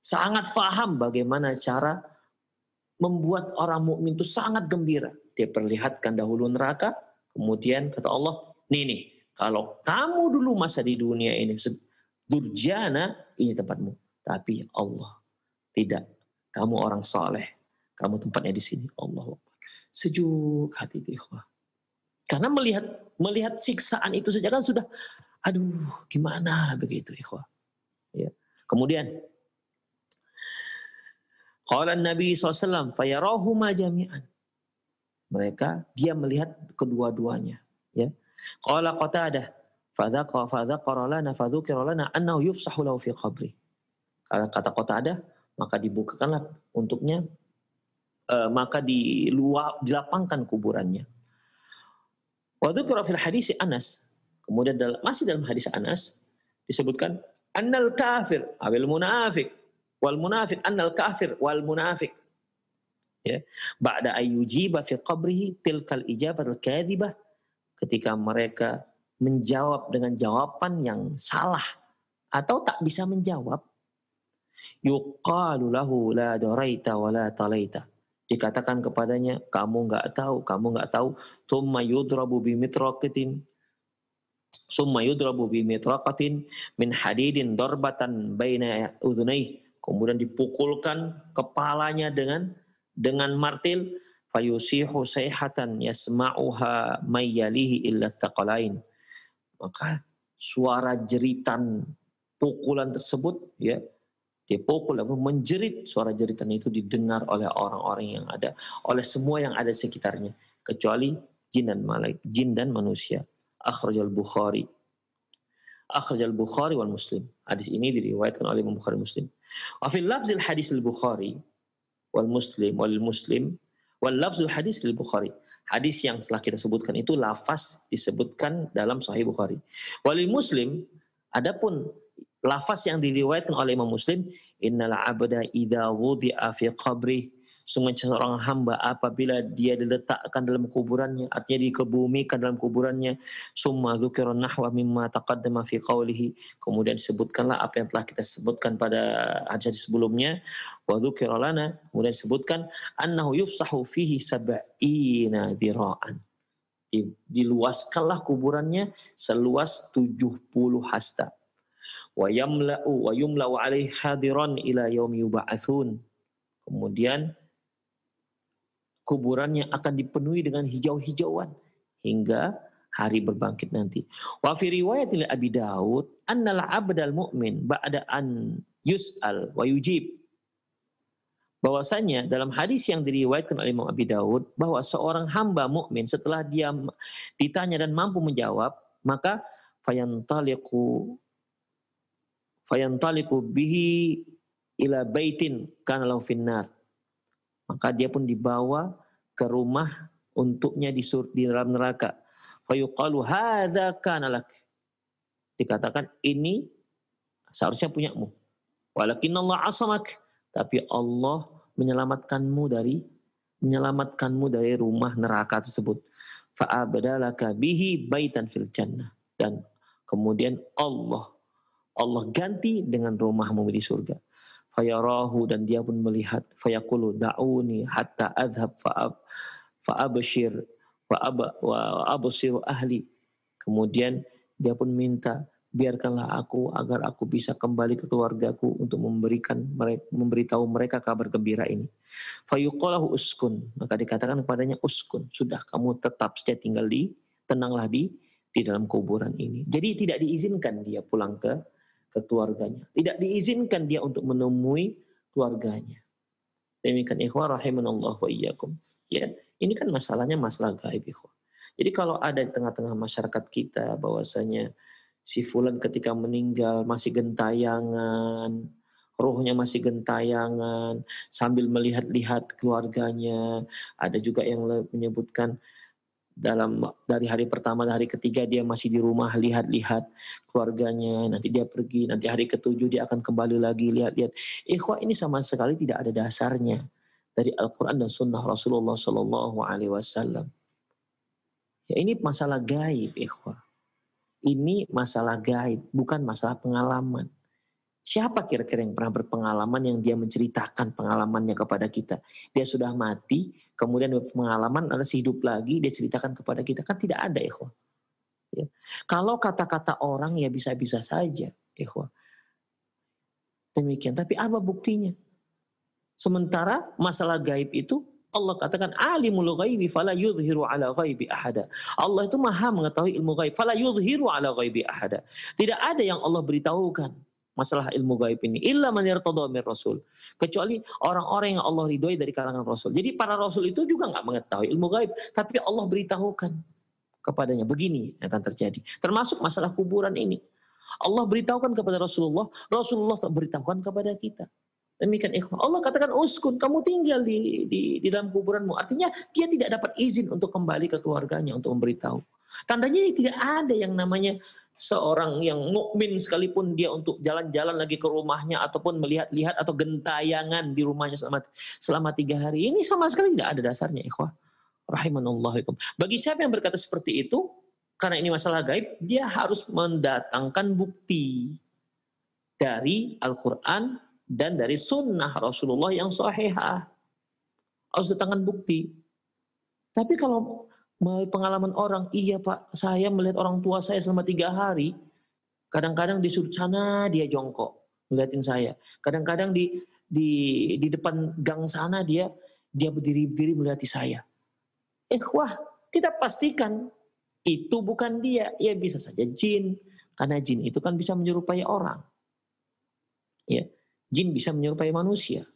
sangat faham bagaimana cara membuat orang mukmin itu sangat gembira. Dia perlihatkan dahulu neraka, kemudian kata Allah, nih, kalau kamu dulu masa di dunia ini, durjana, ini tempatmu. Tapi Allah tidak. Kamu orang saleh, kamu tempatnya di sini. Allah. Sejuk hati ikhwah. Karena melihat siksaan itu saja kan sudah, aduh gimana begitu ikhwah. Ya. Kemudian, qala Nabi SAW, fayarahuma jami'an. Dia melihat kedua-duanya. Ya. Qala Qatadah, fadzakara lana annahu yufsahu lahu fi qabri. Kata Qatadah, maka dibukakanlah untuknya, maka dilapangkan kuburannya. Wa dzukira fil hadis Anas. Kemudian masih dalam hadis Anas disebutkan annal kafir awil munafiq wal munafiq annal kafir wal munafiq. Ya, ba'da ayyujiba fi qabrihi tilkal ijabatul kadhibah, ketika mereka menjawab dengan jawaban yang salah atau tak bisa menjawab, yuqalu lahu la daraita wa la talaita. Dikatakan kepadanya, kamu nggak tahu. Summa yudrabu bimitraqatin min hadidin darbatan baina udhunayh. Kemudian dipukulkan kepalanya dengan martil, fayusihu sayhatan yasma'uha mayyalihi illa thaqalain. Maka suara jeritan pukulan tersebut, ya, dipukul, menjerit, suara jeritan itu didengar oleh orang-orang yang ada, oleh semua yang ada sekitarnya, kecuali jin dan manusia. Akhrajal Bukhari wal Muslim. Hadis ini diriwayatkan oleh Imam Bukhari Muslim. Wa fil lafzil hadis al-Bukhari wal Muslim wal lafzul hadis al-Bukhari. Hadis yang telah kita sebutkan itu lafaz disebutkan dalam Sahih Bukhari. Walil Muslim, adapun lafaz yang diriwayatkan oleh Imam Muslim, innal abda idza wudi'a fi qabri, sungguh seorang hamba apabila dia diletakkan dalam kuburannya, artinya dikebumikan dalam kuburannya, summa dzukira nahwa mimma taqaddama fi qawlihi, kemudian disebutkanlah apa yang telah kita sebutkan pada hadis sebelumnya, wa dzukira lana, kemudian disebutkan annahu yufsahu fihi sab'ina dira'an, diluaskanlah kuburannya seluas 70 hasta. Wa yumla'u alaihi hadiran ila yaumi yub'atsun. Kemudian kuburannya akan dipenuhi dengan hijau-hijauan hingga hari berbangkit nanti. Wa fi riwayat Abi Daud annal 'abdal mu'min ba'da an yus'al wa yujib bahwasanya dalam hadis yang diriwayatkan oleh Imam Abi Daud bahwa seorang hamba mukmin setelah dia ditanya dan mampu menjawab, maka fayantaliqu bihi ila baitin kana lahu finnar. Maka dia pun dibawa ke rumah untuknya di dalam neraka. Fayuqalu hadza kana lak. Dikatakan ini seharusnya punyamu. Walakin Allah asamak, tapi Allah menyelamatkanmu dari rumah neraka tersebut. Fa'abdalaka bihi baitan fil jannah, dan kemudian Allah ganti dengan rumahmu di surga. Fayarahu, dan dia pun melihat. Fayaqulu da'uni hatta adhab fa'abshir wa absir ahli. Kemudian dia pun minta, biarkanlah aku agar aku bisa kembali ke keluargaku untuk memberitahu mereka kabar gembira ini. Fayuqalahu uskun, maka dikatakan kepadanya uskun, sudah kamu tetap saja tinggal tenanglah di dalam kuburan ini. Jadi tidak diizinkan dia pulang ke keluarganya, tidak diizinkan dia untuk menemui keluarganya. Demikian ikhwah rahimanallah wa iyyakum. Ya, ini kan masalahnya masalah gaib ikhwah. Jadi kalau ada di tengah-tengah masyarakat kita bahwasanya si fulan ketika meninggal masih gentayangan, rohnya masih gentayangan sambil melihat-lihat keluarganya. Ada juga yang menyebutkan dari hari pertama dan hari ketiga dia masih di rumah lihat-lihat keluarganya, nanti dia pergi, nanti hari ketujuh dia akan kembali lagi lihat-lihat. Ikhwah, ini sama sekali tidak ada dasarnya dari Al-Quran dan Sunnah Rasulullah Sallallahu Alaihi Wasallam. Ya, ini masalah gaib ikhwah. Ini masalah gaib, bukan masalah pengalaman. Siapa kira-kira yang pernah berpengalaman yang dia menceritakan pengalamannya kepada kita? Dia sudah mati, kemudian pengalaman ada hidup lagi, dia ceritakan kepada kita. Kan tidak ada, ikhwah. Ya. Kalau kata-kata orang ya bisa-bisa saja, ikhwah. Demikian, tapi apa buktinya? Sementara masalah gaib itu Allah katakan alimul ghaibi fala yudhiru ala ghaibi ahada. Allah itu maha mengetahui ilmu gaib, fala yudhiru ala ghaibi ahada. Tidak ada yang Allah beritahukan masalah ilmu gaib ini illa man irtada mir rasul, kecuali orang-orang yang Allah ridhoi dari kalangan rasul. Jadi para rasul itu juga enggak mengetahui ilmu gaib, tapi Allah beritahukan kepadanya begini yang akan terjadi. Termasuk masalah kuburan ini. Allah beritahukan kepada Rasulullah, Rasulullah beritahukan kepada kita. Demikian ikhwah. Allah katakan uskun, kamu tinggal di dalam kuburanmu. Artinya dia tidak dapat izin untuk kembali ke keluarganya untuk memberitahu. Tandanya tidak ada yang namanya seorang yang mukmin sekalipun dia untuk jalan-jalan lagi ke rumahnya ataupun melihat-lihat atau gentayangan di rumahnya selama 3 hari. Ini sama sekali tidak ada dasarnya ikhwah. Rahimanallahu. Bagi siapa yang berkata seperti itu, karena ini masalah gaib, dia harus mendatangkan bukti dari Al-Quran dan dari sunnah Rasulullah yang sahihah. Harus datangkan bukti. Tapi kalau melalui pengalaman orang, iya Pak, saya melihat orang tua saya selama 3 hari, kadang-kadang di sudut sana dia jongkok melihatin saya. Kadang-kadang di depan gang sana dia berdiri melihati saya. Wah, kita pastikan itu bukan dia. Ya bisa saja jin, karena jin itu kan bisa menyerupai orang. Ya. Jin bisa menyerupai manusia.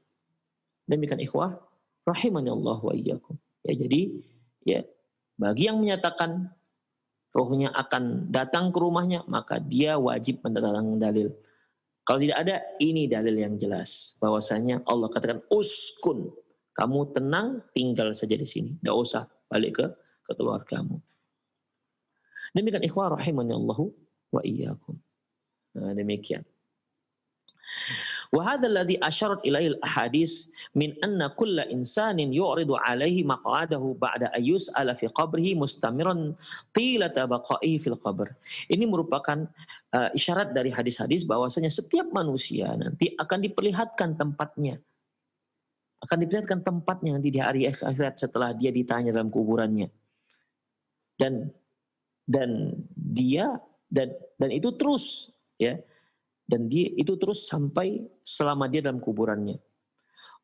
Demikian ikhwah, rahimani Allah wa iyyakum. Ya, jadi ya bagi yang menyatakan rohnya akan datang ke rumahnya, maka dia wajib mendatangkan dalil. Kalau tidak ada, ini dalil yang jelas bahwasanya Allah katakan uskun, kamu tenang tinggal saja di sini, tidak usah balik ke keluargamu. Demikian ikhwah rahimani Allah wa iyyakum. Nah, demikian. وهذا الذي أشارت إليه الأحاديث من أن كل إنسان يعرض عليه مقعده بعد أن يسأل في قبره مستمرا طيلة بقائه في القبر. Ini merupakan isyarat dari hadis-hadis bahwasanya setiap manusia nanti akan diperlihatkan tempatnya. Akan diperlihatkan tempatnya nanti di hari akhirat setelah dia ditanya dalam kuburannya. Dan itu terus ya. Dan dia itu terus sampai selama dia dalam kuburannya.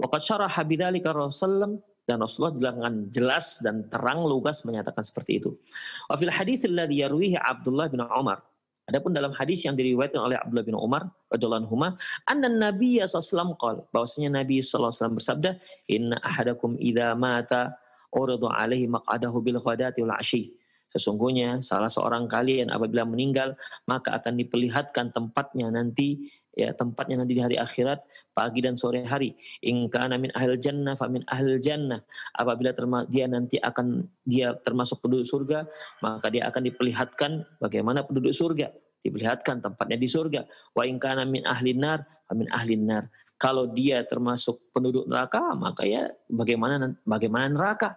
Waqad syaraha bidzalika Rasulullah, dan Rasulullah dengan jelas dan terang lugas menyatakan seperti itu. Wa fil hadits alladzi yarwihi Abdullah bin Umar. Adapun dalam hadis yang diriwayatkan oleh Abdullah bin Umar radhiyallahu anhuma, anna Nabiy sallallahu alaihi wasallam bahwasanya Nabi sallallahu alaihi wasallam bersabda, "Inna ahadakum idza mata urida alaihi maq'adahu bil ghadati wal 'ashi." Sesungguhnya salah seorang kalian apabila meninggal maka akan diperlihatkan tempatnya nanti di hari akhirat pagi dan sore hari. In kana min ahlil jannah fa min ahlil jannah. Apabila dia termasuk penduduk surga, maka dia akan diperlihatkan bagaimana penduduk surga, diperlihatkan tempatnya di surga. Wa in kana min ahlin nar fa min ahlin nar. Kalau dia termasuk penduduk neraka, maka ya bagaimana neraka.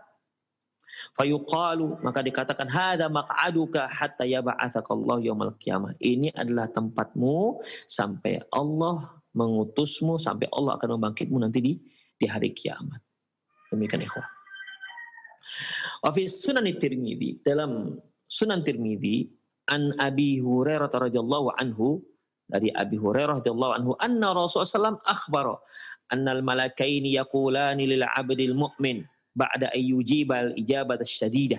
Fayuqalu, maka dikatakan hadza maq'aduka hatta yab'atsakallahu yaumil qiyamah. Ini adalah tempatmu sampai Allah mengutusmu, sampai Allah akan membangkitmu nanti di hari kiamat. Demikian ikhwah. Wa fi Sunan Tirmidzi, dalam Sunan Tirmidzi an Abi Hurairah radhiyallahu anhu, dari Abi Hurairah radhiyallahu anhu, anna Rasulullah sallallahu akhbara annal malakaini yaqulani lil 'abdil mu'min ba'da ayyujibal ijabat as-sadidah,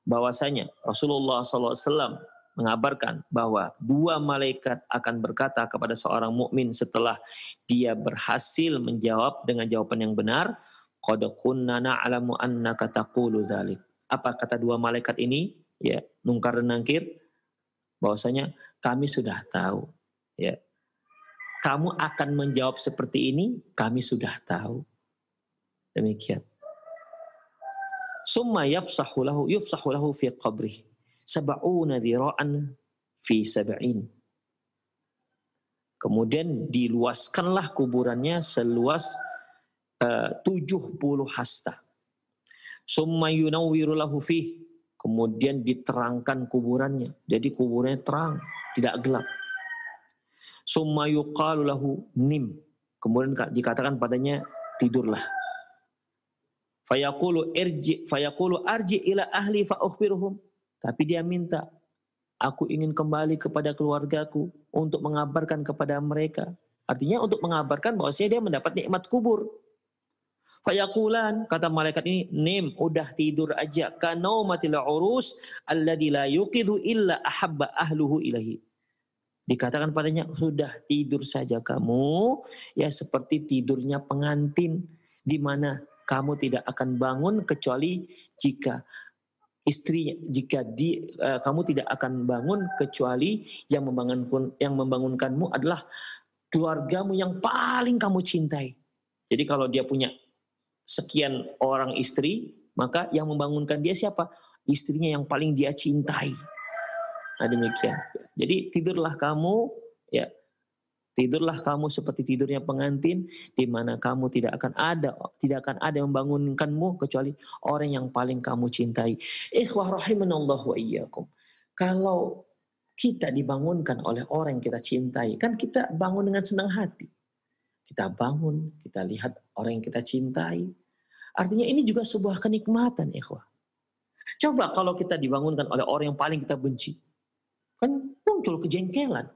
bahwasanya Rasulullah SAW mengabarkan bahwa dua malaikat akan berkata kepada seorang mukmin setelah dia berhasil menjawab dengan jawaban yang benar, qad kunna na'lamu annaka taqulu dzalik. Apa kata dua malaikat ini? Ya, Munkar dan Nakir, bahwasanya kami sudah tahu, ya. Kamu akan menjawab seperti ini, kami sudah tahu. Demikian. Summa yufsahu lahu fi qabrih sab'una dhira'an fi sab'in. Kemudian diluaskanlah kuburannya seluas 70 hasta. Summa yunawwiru lahu fih. Kemudian diterangkan kuburannya. Jadi kuburannya terang, tidak gelap. Summa yuqalu lahu nim. Kemudian dikatakan padanya tidurlah. Fayaqulu arji ila ahli fa ukhbiruhum. Tapi dia minta, aku ingin kembali kepada keluargaku untuk mengabarkan kepada mereka. Artinya untuk mengabarkan bahwasanya dia mendapat nikmat kubur. Fayaqulan, kata malaikat ini, nim, udah tidur aja. Kanaumatil urus alladzi la yuqidhu illa ahabba ahluhu ilahi. Dikatakan padanya, sudah tidur saja kamu, ya seperti tidurnya pengantin, di mana kamu tidak akan bangun kecuali jika istrinya, kamu tidak akan bangun kecuali yang membangunkanmu adalah keluargamu yang paling kamu cintai. Jadi kalau dia punya sekian orang istri, maka yang membangunkan dia siapa? Istrinya yang paling dia cintai. Nah, demikian. Jadi tidurlah kamu, ya. Tidurlah kamu seperti tidurnya pengantin, di mana kamu tidak akan ada yang membangunkanmu kecuali orang yang paling kamu cintai. Ikhwah rahimanallahu wa iyyakum. Kalau kita dibangunkan oleh orang yang kita cintai, kan kita bangun dengan senang hati. Kita bangun, kita lihat orang yang kita cintai. Artinya ini juga sebuah kenikmatan, ikhwah. Coba kalau kita dibangunkan oleh orang yang paling kita benci, kan muncul kejengkelan.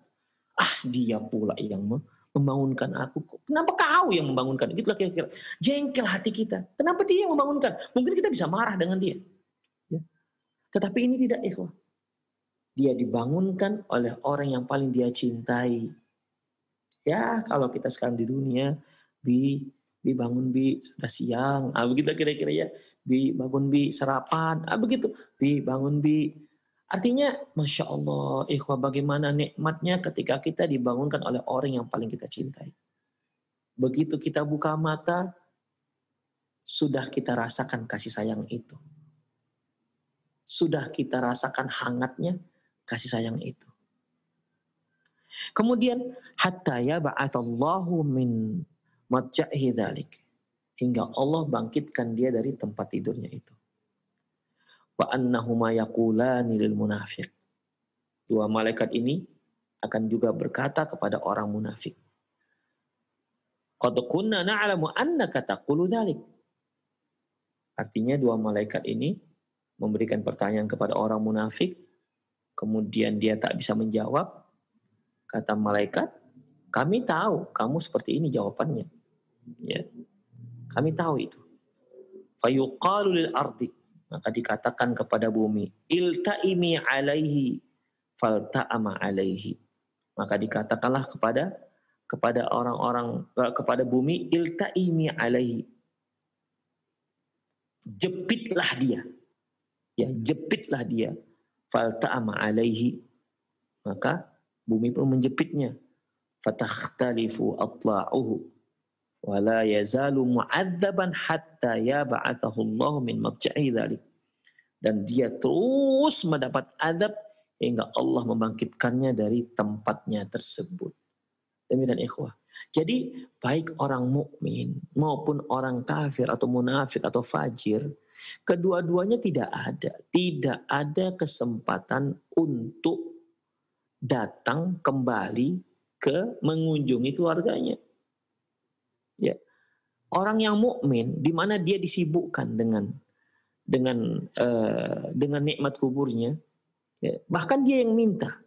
Dia pula yang membangunkan aku. Kenapa kau yang membangunkan? Itulah kira-kira. Jengkel hati kita. Kenapa dia yang membangunkan? Mungkin kita bisa marah dengan dia. Ya. Tetapi ini tidak, ikhwah. Dia dibangunkan oleh orang yang paling dia cintai. Ya, kalau kita sekarang di dunia, Bi bangun Bi, sudah siang. Begitu kira-kira ya. Bi bangun Bi, sarapan. Begitu. Bi bangun Bi. Artinya, Masya Allah, ikhwah, bagaimana nikmatnya ketika kita dibangunkan oleh orang yang paling kita cintai. Begitu kita buka mata, sudah kita rasakan kasih sayang itu. Sudah kita rasakan hangatnya kasih sayang itu. Kemudian, hatta yab'atsallahu min matja'i dzalik. Hingga Allah bangkitkan dia dari tempat tidurnya itu. Wa annahuma yaqulani lil munafiq. Dua malaikat ini akan juga berkata kepada orang munafik. Qad kunna na'lamu annaka taqulu dzalik. Artinya dua malaikat ini memberikan pertanyaan kepada orang munafik, kemudian dia tak bisa menjawab. Kata malaikat, kami tahu kamu seperti ini jawabannya. Ya. Kami tahu itu. Fayuqalu lil ardi. maka dikatakan kepada bumi, iltaimi alaihi falta'ama alaihi. Maka dikatakanlah kepada orang-orang, kepada bumi, iltaimi alaihi, jepitlah dia, ya, jepitlah dia, falta'ama alaihi, maka bumi pun menjepitnya, fatakhtalifu atla'uhu wa la yazalu mu'adzaban hatta yab'athahu Allah min madja'i dzalik, dan dia terus mendapat azab hingga Allah membangkitkannya dari tempatnya tersebut. Demikian ikhwah. Jadi baik orang mukmin maupun orang kafir atau munafik atau fajir, kedua-duanya tidak ada kesempatan untuk datang kembali ke mengunjungi keluarganya. Ya. Orang yang mukmin di mana dia disibukkan dengan nikmat kuburnya, ya, bahkan dia yang minta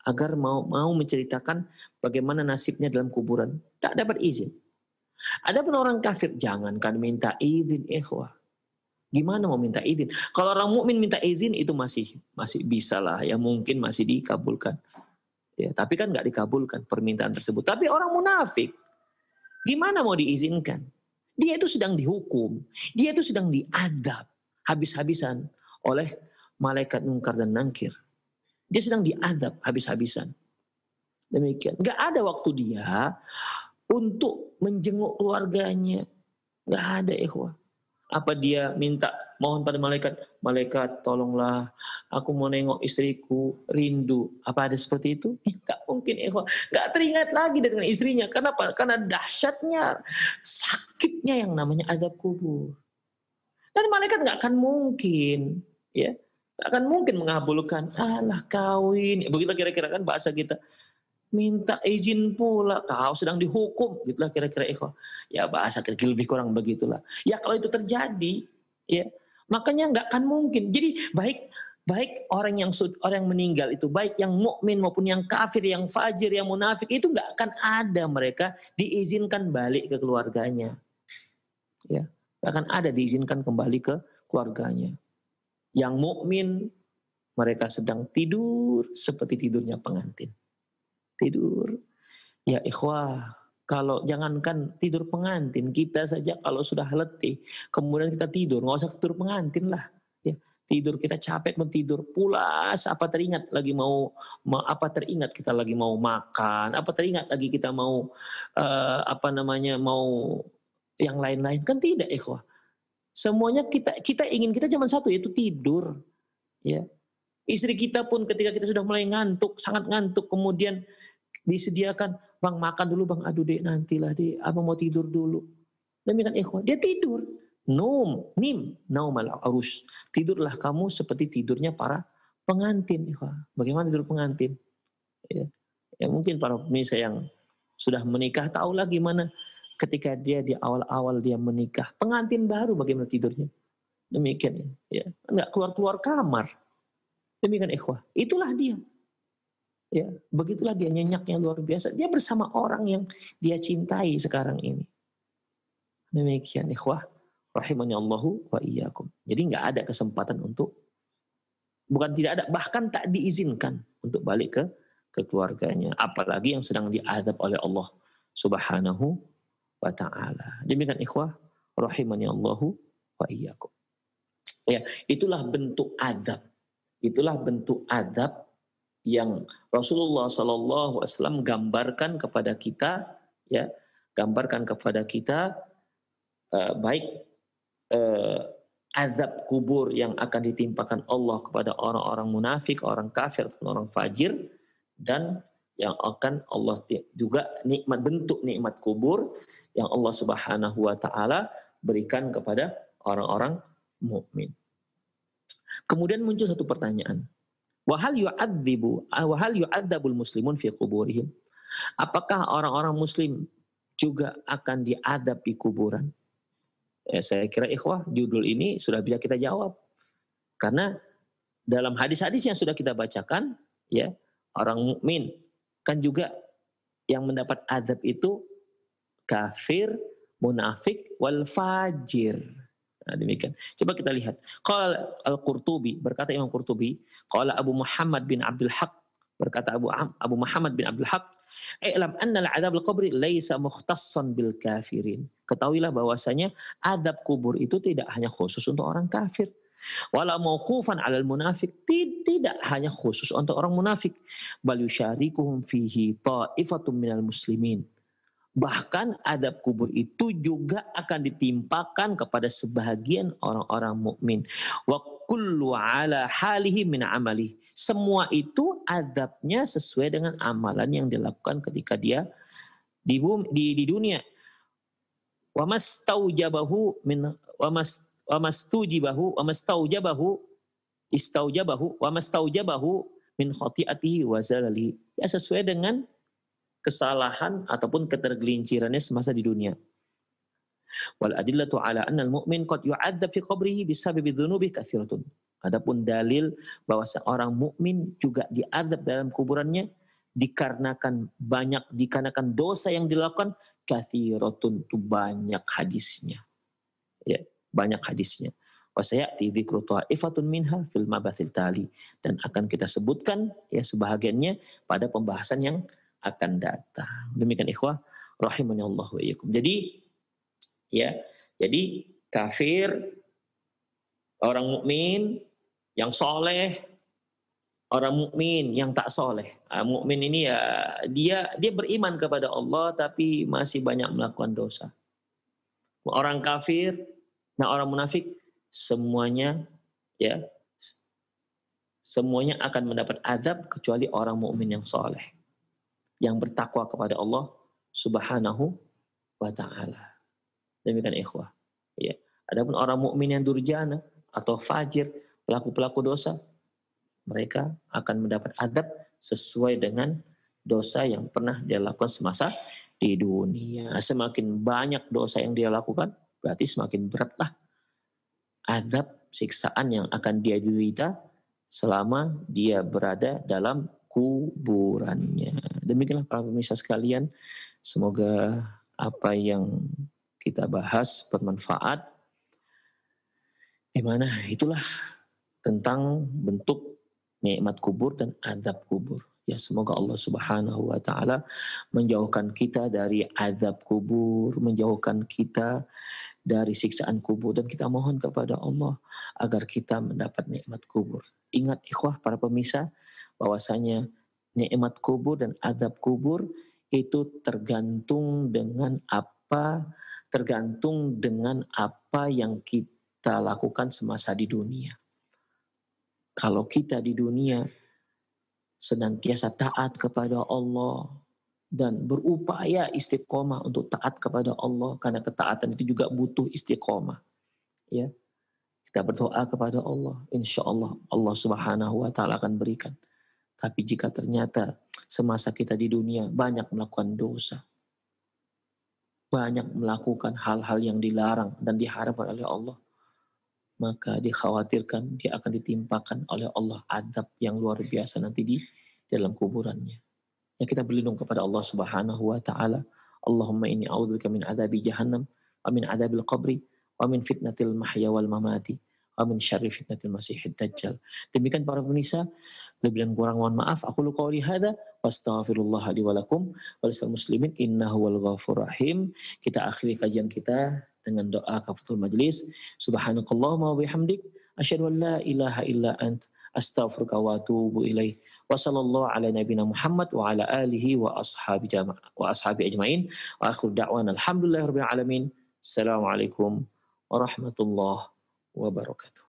agar mau menceritakan bagaimana nasibnya dalam kuburan, tak dapat izin. Adapun orang kafir, jangankan minta izin, ikhwah. Gimana mau minta izin? Kalau orang mukmin minta izin itu masih bisa lah, ya mungkin masih dikabulkan. Ya, tapi kan nggak dikabulkan permintaan tersebut. Tapi orang munafik, gimana mau diizinkan? Dia itu sedang dihukum, dia itu sedang diadab habis-habisan oleh malaikat Munkar dan Nakir. Dia sedang diadab habis-habisan. Demikian. Gak ada waktu dia untuk menjenguk keluarganya. Gak ada, ikhwah. Apa dia minta, mohon pada malaikat tolonglah, aku mau nengok istriku, rindu. Apa ada seperti itu? Gak mungkin, ikhwah. Gak teringat lagi dengan istrinya. Kenapa? Karena dahsyatnya, sakitnya yang namanya azab kubur. Dan malaikat gak akan mungkin, ya, akan mungkin mengabulkan, alah kawin, begitu kira-kira kan bahasa kita, minta izin pula, kau sedang dihukum, gitulah kira-kira ikhwah. Ya bahasa kira-kira lebih kurang begitulah. Ya kalau itu terjadi, ya makanya nggak akan mungkin. Jadi baik orang yang meninggal itu, baik yang mukmin maupun yang kafir, yang fajir, yang munafik, itu nggak akan ada mereka diizinkan balik ke keluarganya. Ya, nggak akan ada diizinkan kembali ke keluarganya. Yang mukmin mereka sedang tidur seperti tidurnya pengantin. Tidur. Ya ikhwah, kalau jangankan tidur pengantin, kita saja kalau sudah letih, kemudian kita tidur, nggak usah tidur pengantin lah. Ya, tidur kita capek mau tidur, pulas, apa teringat kita lagi mau makan, apa teringat lagi kita mau mau yang lain-lain, kan tidak ikhwah. Semuanya kita ingin, kita cuma satu, yaitu tidur. Ya. Istri kita pun ketika kita sudah mulai ngantuk, sangat ngantuk, kemudian disediakan, bang makan dulu bang, aduh dek nantilah dek, abang mau tidur dulu. Demikian ikhwan, dia tidur. Naumal arus. Tidurlah kamu seperti tidurnya para pengantin, ikhwan. Bagaimana tidur pengantin? Ya mungkin para pemirsa yang sudah menikah tahulah gimana ketika dia di awal-awal dia menikah, pengantin baru bagaimana tidurnya. Demikian ya, enggak keluar kamar. Demikian ikhwah. Itulah dia. Ya, begitulah dia, nyenyaknya luar biasa. Dia bersama orang yang dia cintai sekarang ini. Demikian ikhwah, rahimani Allahu wa iyyakum. Jadi enggak ada kesempatan untuk, bukan tidak ada, bahkan tak diizinkan untuk balik ke keluarganya, apalagi yang sedang diazab oleh Allah Subhanahu wa ta'ala. Demikian ikhwah, rahimani Allahu wa iyyakum. Ya, itulah bentuk adab. Itulah bentuk adab yang Rasulullah SAW gambarkan kepada kita, ya, gambarkan kepada kita, baik azab kubur yang akan ditimpakan Allah kepada orang-orang munafik, orang kafir, orang fajir, dan yang akan Allah juga bentuk nikmat kubur yang Allah Subhanahu wa ta'ala berikan kepada orang-orang mukmin. Kemudian muncul satu pertanyaan. Wahal yu'adzabul muslimun fi quburihim? Apakah orang-orang muslim juga akan diadab di kuburan? Ya, saya kira ikhwah, judul ini sudah bisa kita jawab. Karena dalam hadis-hadis yang sudah kita bacakan, ya, orang mukmin kan juga yang mendapat adab itu kafir, munafik, wal fajir. Nah, demikian. Coba kita lihat. Qala Al-Qurtubi, berkata Imam Qurtubi, qala Abu Muhammad bin Abdul Haq, berkata Abu Muhammad bin Abdul Haq, "I'lam anna al-'adzab al-qabri laisa mukhtassan bil kafirin." Ketahuilah bahwasanya adab kubur itu tidak hanya khusus untuk orang kafir. Wala mauqufan 'alal munafik, tidak hanya khusus untuk orang munafik. Bal yusyarikuhum fihi ta'ifatun minal muslimin. Bahkan adab kubur itu juga akan ditimpakan kepada sebahagian orang-orang mukmin. Wa kullu ala halihi min amali. Semua itu adabnya sesuai dengan amalan yang dilakukan ketika dia di dunia. Wa mastaujabahu min wa mastaujabahu min khati'atihi wa zalalihi. Ya, sesuai dengan kesalahan ataupun ketergelincirannya semasa di dunia. Wal adillatu ala anna al-mu'min qad yu'adzab fi qabrihi bisababi dzunubi katsiratun. Adapun dalil bahwa seorang mukmin juga diadab dalam kuburannya dikarenakan dosa yang dilakukan, katsiratun, itu banyak hadisnya. Ya, banyak hadisnya. Wa sayati dzikru ta'ifatun minha fil mabathil tali, dan akan kita sebutkan ya sebahagiannya pada pembahasan yang akan datang. Demikian ikhwah rahimani Allah wa iyyakum. Jadi kafir, orang mukmin yang soleh, orang mukmin yang tak soleh. Mukmin ini ya dia beriman kepada Allah tapi masih banyak melakukan dosa. Orang kafir, nah orang munafik semuanya akan mendapat azab kecuali orang mukmin yang soleh, yang bertakwa kepada Allah Subhanahu wa taala. Demikian ikhwah. Ya. Adapun orang mukmin yang durjana atau fajir, pelaku-pelaku dosa, mereka akan mendapat adab sesuai dengan dosa yang pernah dia lakukan semasa di dunia. Semakin banyak dosa yang dia lakukan, berarti semakin beratlah adab siksaan yang akan dia derita selama dia berada dalam kuburannya. Demikianlah para pemirsa sekalian, semoga apa yang kita bahas bermanfaat. Di mana itulah tentang bentuk nikmat kubur dan azab kubur. Ya, semoga Allah Subhanahu wa taala menjauhkan kita dari azab kubur, menjauhkan kita dari siksaan kubur, dan kita mohon kepada Allah agar kita mendapat nikmat kubur. Ingat ikhwah para pemirsa, bahwasanya nikmat kubur dan azab kubur itu tergantung dengan apa yang kita lakukan semasa di dunia. Kalau kita di dunia senantiasa taat kepada Allah dan berupaya istiqomah untuk taat kepada Allah, karena ketaatan itu juga butuh istiqomah. Ya, kita berdoa kepada Allah, insya Allah Allah Subhanahu wa taala akan berikan. Tapi jika ternyata semasa kita di dunia banyak melakukan dosa, banyak melakukan hal-hal yang dilarang dan diharamkan oleh Allah, maka dikhawatirkan dia akan ditimpakan oleh Allah adab yang luar biasa nanti di dalam kuburannya. Ya, kita berlindung kepada Allah Subhanahu wa taala. Allahumma inni a'udzubika min adzabi jahannam wa min adzabil qabri wa min fitnatil mahya wal mamati wa min syarri fitnatil masiihid dajjal. Demikian para pemirsa, lebih dan kurang mohon maaf. Aku qouli hadza wastaghfirullah li wa lakum wa lisal muslimin innahu wal ghafurur rahim. Kita akhiri kajian kita dengan doa kafatul majlis. Subhanakallahumma wa bihamdik asyhadu an la ilaha illa ant astaghfiruka wa atubu ilaih. Wa sallallahu ala nabiyina Muhammad wa ala alihi wa ashabi ajmain. Wa akhiru da'wana alhamdulillahirabbil alamin. Assalamualaikum warahmatullahi wabarakatuh.